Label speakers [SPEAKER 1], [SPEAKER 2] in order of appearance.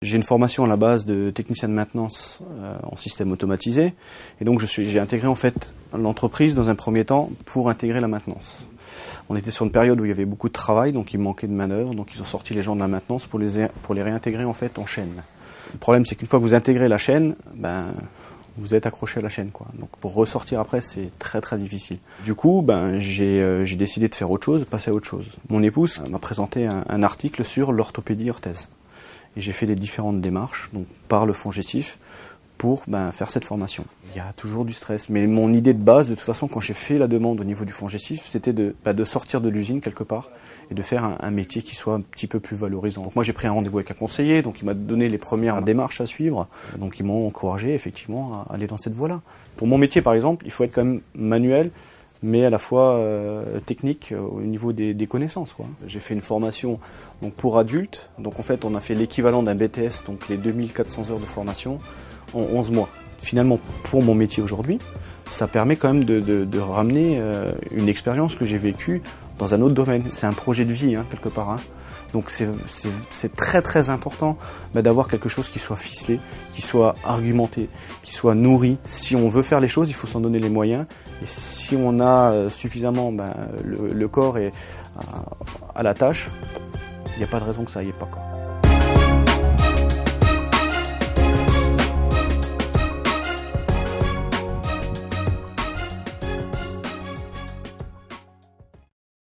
[SPEAKER 1] J'ai une formation à la base de technicien de maintenance en système automatisé, et donc j'ai intégré en fait l'entreprise dans un premier temps pour intégrer la maintenance. On était sur une période où il y avait beaucoup de travail, donc il manquait de manœuvre, donc ils ont sorti les gens de la maintenance pour les réintégrer en fait en chaîne. Le problème, c'est qu'une fois que vous intégrez la chaîne, vous êtes accroché à la chaîne, quoi. Donc pour ressortir après, c'est très très difficile. Du coup, j'ai décidé de faire autre chose, de passer à autre chose. Mon épouse m'a présenté un article sur l'orthopédie orthèse. Et j'ai fait les différentes démarches, donc par le FONGESIF, pour faire cette formation. Il y a toujours du stress, mais mon idée de base, de toute façon, quand j'ai fait la demande au niveau du FONGESIF, c'était de sortir de l'usine quelque part et de faire un métier qui soit un petit peu plus valorisant. Donc moi j'ai pris un rendez-vous avec un conseiller, donc il m'a donné les premières démarches à suivre, donc ils m'ont encouragé effectivement à aller dans cette voie-là. Pour mon métier par exemple, il faut être quand même manuel, mais à la fois technique au niveau des connaissances, quoi. J'ai fait une formation donc pour adultes, donc en fait on a fait l'équivalent d'un BTS, donc les 2400 heures de formation en 11 mois. Finalement, pour mon métier aujourd'hui, ça permet quand même de ramener une expérience que j'ai vécue dans un autre domaine. C'est un projet de vie, quelque part. Donc c'est très très important d'avoir quelque chose qui soit ficelé, qui soit argumenté, qui soit nourri. Si on veut faire les choses, il faut s'en donner les moyens. Et si on a suffisamment le corps et à la tâche, il n'y a pas de raison que ça aille pas, quoi.